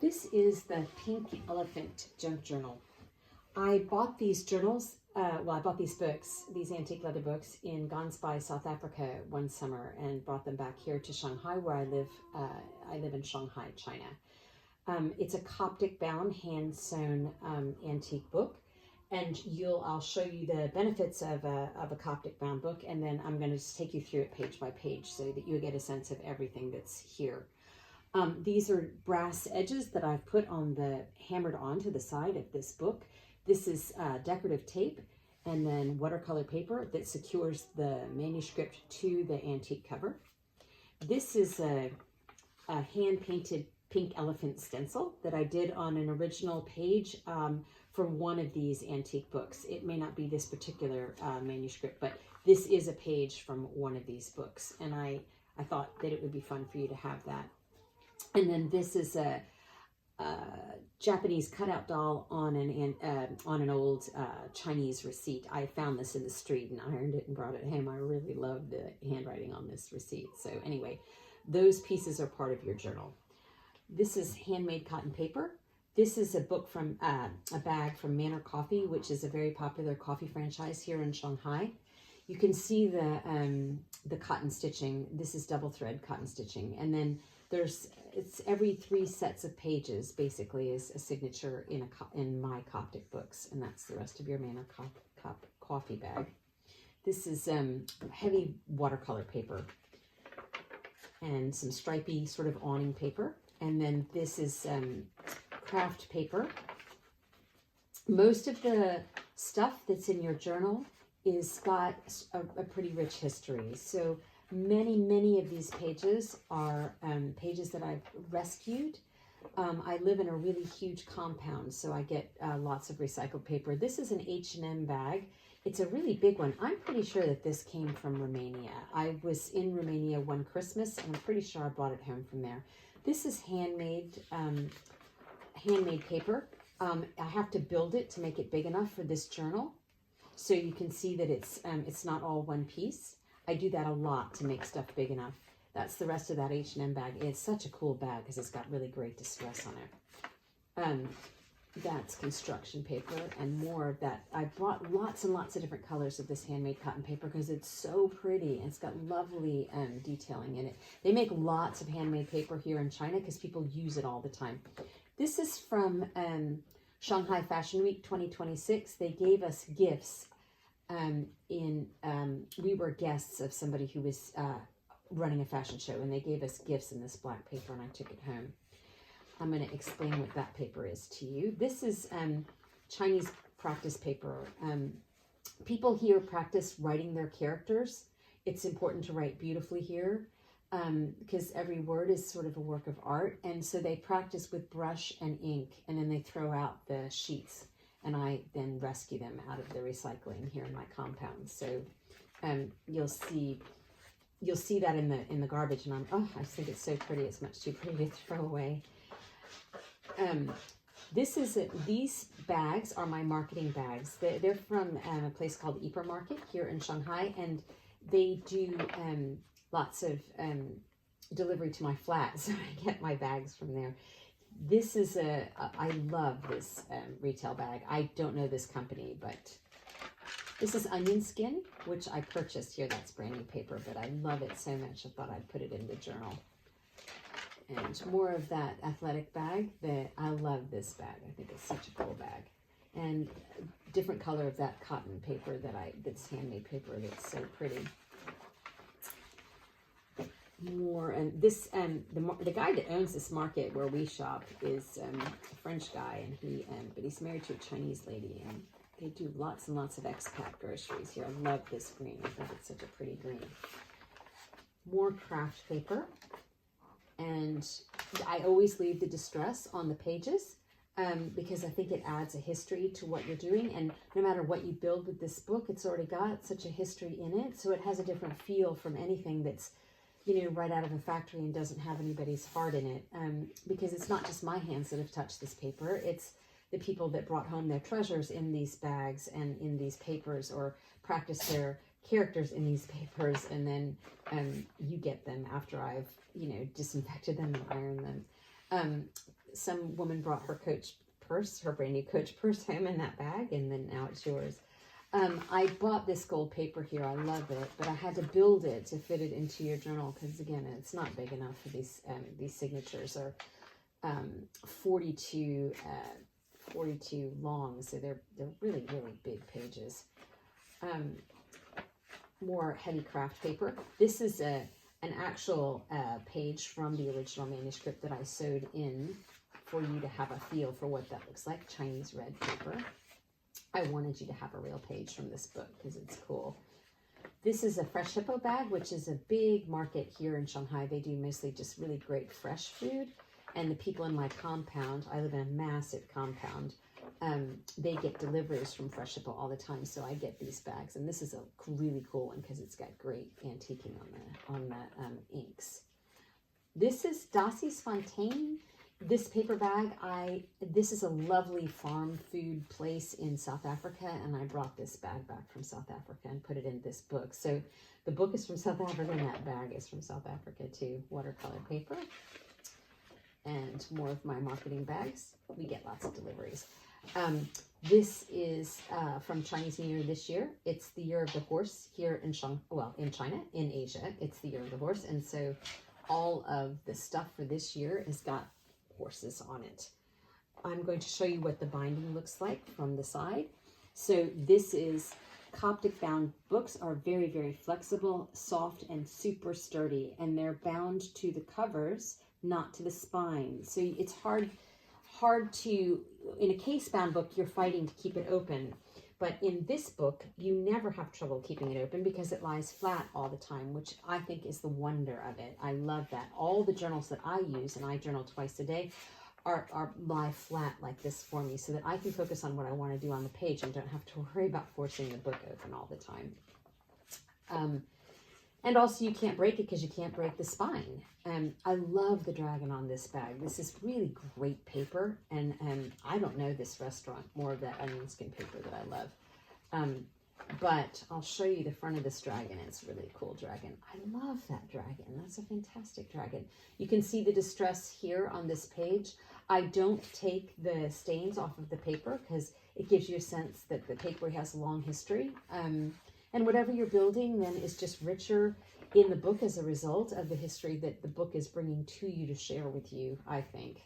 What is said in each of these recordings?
This is the Pink Elephant Junk Journal. I bought these journals, I bought these books, these antique leather books in Gansbai, South Africa one summer and brought them back here to Shanghai where I live. I live in Shanghai, China. It's a Coptic bound, hand sewn antique book. And I'll show you the benefits of a Coptic bound book, and then I'm going to just take you through it page by page so that you get a sense of everything that's here. These are brass edges that I've put hammered onto the side of this book. This is decorative tape and then watercolor paper that secures the manuscript to the antique cover. This is a hand-painted pink elephant stencil that I did on an original page from one of these antique books. It may not be this particular manuscript, but this is a page from one of these books, and I thought that it would be fun for you to have that. And then this is a Japanese cutout doll on an old Chinese receipt. I found this in the street and ironed it and brought it home. I really love the handwriting on this receipt. So anyway, those pieces are part of your journal. This is handmade cotton paper. This is a book from a bag from Manor Coffee, which is a very popular coffee franchise here in Shanghai. You can see the cotton stitching. This is double thread cotton stitching, and then it's every 3 sets of pages basically is a signature in my Coptic books, and that's the rest of your Manor Coffee bag. This is heavy watercolor paper and some stripy sort of awning paper, and then this is craft paper. Most of the stuff that's in your journal is got a pretty rich history. So many of these pages are pages that I've rescued. I live in a really huge compound, so I get lots of recycled paper. This is an H&M bag. It's a really big one. I'm pretty sure that this came from Romania. I was in Romania one Christmas, and I'm pretty sure I brought it home from there. This is handmade paper. I have to build it to make it big enough for this journal, so you can see that it's not all one piece. I do that a lot to make stuff big enough. That's the rest of that H&M bag. It's such a cool bag because it's got really great distress on it. That's construction paper and more of that. I brought lots and lots of different colors of this handmade cotton paper because it's so pretty and it's got lovely detailing in it. They make lots of handmade paper here in China because people use it all the time. This is from Shanghai Fashion Week 2026. They gave us gifts. We were guests of somebody who was running a fashion show, and they gave us gifts in this black paper, and I took it home. I'm going to explain what that paper is to you. This is Chinese practice paper. People here practice writing their characters. It's important to write beautifully here because every word is sort of a work of art, and so they practice with brush and ink, and then they throw out the sheets, and I then rescue them out of the recycling here in my compound. So you'll see that in the garbage, and I just think it's so pretty. It's much too pretty to throw away. These bags are my marketing bags. They're from a place called Yper Market here in Shanghai, and they do lots of delivery to my flat, so I get my bags from there. This is I love this retail bag. I don't know this company, but this is onion skin, which I purchased here. That's brand new paper, but I love it so much I thought I'd put it in the journal. And more of that athletic bag. I love this bag. I think it's such a cool bag. And different color of that cotton paper that's handmade paper that's so pretty. More, and this the guy that owns this market where we shop is a French guy, and but he's married to a Chinese lady, and they do lots and lots of expat groceries here. I love this green. I think it's such a pretty green. More craft paper, and I always leave the distress on the pages because I think it adds a history to what you're doing, and no matter what you build with this book, it's already got such a history in it, so it has a different feel from anything that's right out of a factory and doesn't have anybody's heart in it, because it's not just my hands that have touched this paper. It's the people that brought home their treasures in these bags and in these papers, or practiced their characters in these papers, and then you get them after I've disinfected them and ironed them. Some woman brought her Coach purse, her brand new Coach purse home in that bag, and then now it's yours. I bought this gold paper here. I love it, but I had to build it to fit it into your journal because, again, it's not big enough for these. These signatures are 42 long, so they're really, really big pages. More heavy craft paper. This is an actual page from the original manuscript that I sewed in for you to have a feel for what that looks like. Chinese red paper. I wanted you to have a real page from this book because it's cool. This is a Fresh Hippo bag, which is a big market here in Shanghai. They do mostly just really great fresh food. And the people in my compound, I live in a massive compound, they get deliveries from Fresh Hippo all the time. So I get these bags. And this is a really cool one because it's got great antiquing on the inks. This is Dassie's Fontaine. This paper bag, this is a lovely farm food place in South Africa, and I brought this bag back from South Africa and put it in this book. So the book is from South Africa, and that bag is from South Africa too. Watercolor paper. And more of my marketing bags. We get lots of deliveries. This is from Chinese New Year this year. It's the Year of the Horse here in China, in Asia. It's the Year of the Horse, and so all of the stuff for this year has got horses on it. I'm going to show you what the binding looks like from the side. So this is Coptic bound books are very, very flexible, soft, and super sturdy, and they're bound to the covers, not to the spine. So it's hard to, in a case bound book, you're fighting to keep it open. But in this book, you never have trouble keeping it open because it lies flat all the time, which I think is the wonder of it. I love that. All the journals that I use, and I journal twice a day, lie flat like this for me so that I can focus on what I want to do on the page and don't have to worry about forcing the book open all the time. And also you can't break it because you can't break the spine. I love the dragon on this bag. This is really great paper, and I don't know this restaurant, more of that onion skin paper that I love. But I'll show you the front of this dragon. It's a really cool dragon. I love that dragon. That's a fantastic dragon. You can see the distress here on this page. I don't take the stains off of the paper because it gives you a sense that the paper has a long history. And whatever you're building then is just richer in the book as a result of the history that the book is bringing to you to share with you, I think.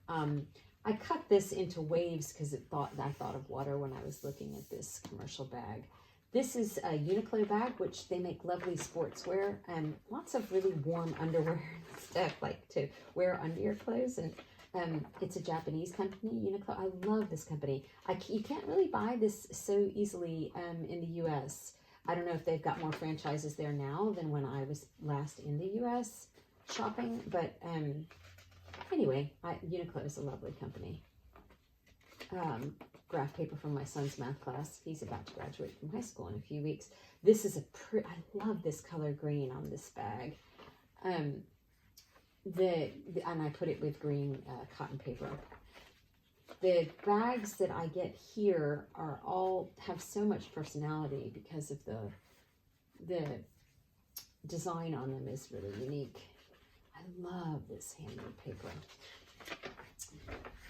I cut this into waves because I thought of water when I was looking at this commercial bag. This is a Uniqlo bag, which they make lovely sportswear and lots of really warm underwear and stuff like to wear under your clothes. And it's a Japanese company, Uniqlo. I love this company. You can't really buy this so easily in the U.S. I don't know if they've got more franchises there now than when I was last in the U.S. shopping, but anyway, Uniqlo is a lovely company. Graph paper from my son's math class. He's about to graduate from high school in a few weeks. This is I love this color green on this bag. And I put it with green cotton paper. The bags that I get here have so much personality because of the design on them is really unique. I love this handmade paper.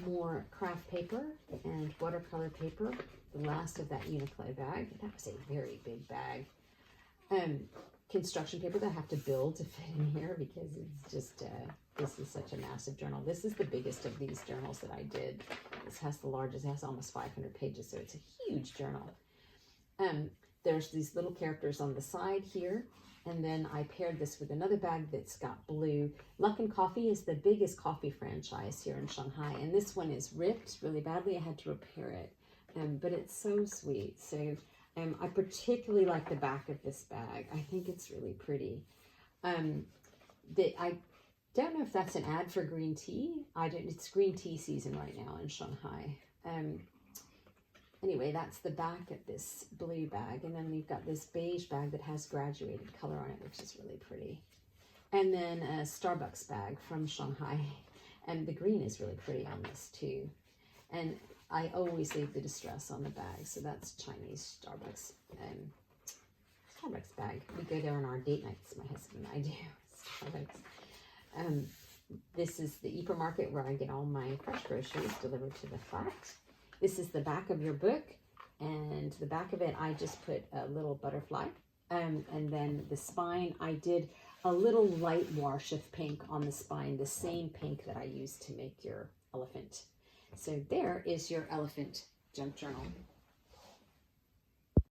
More craft paper and watercolor paper. The last of that Uniqlo bag. That was a very big bag. Construction paper that I have to build to fit in here because it's just, this is such a massive journal. This is the biggest of these journals that I did. This has the largest, it has almost 500 pages, so it's a huge journal. There's these little characters on the side here. And then I paired this with another bag that's got blue. Luck and Coffee is the biggest coffee franchise here in Shanghai. And this one is ripped really badly. I had to repair it. But it's so sweet. So I particularly like the back of this bag. I think it's really pretty. I don't know if that's an ad for green tea. It's green tea season right now in Shanghai. Anyway, that's the back of this blue bag. And then we've got this beige bag that has graduated color on it, which is really pretty. And then a Starbucks bag from Shanghai. And the green is really pretty on this too. And I always leave the distress on the bag. So that's Chinese Starbucks bag. We go there on our date nights, my husband and I do. Starbucks. This is the Eper Market where I get all my fresh groceries delivered to the flat. This is the back of your book, and the back of it I just put a little butterfly. And then the spine, I did a little light wash of pink on the spine, the same pink that I used to make your elephant. So there is your elephant junk journal.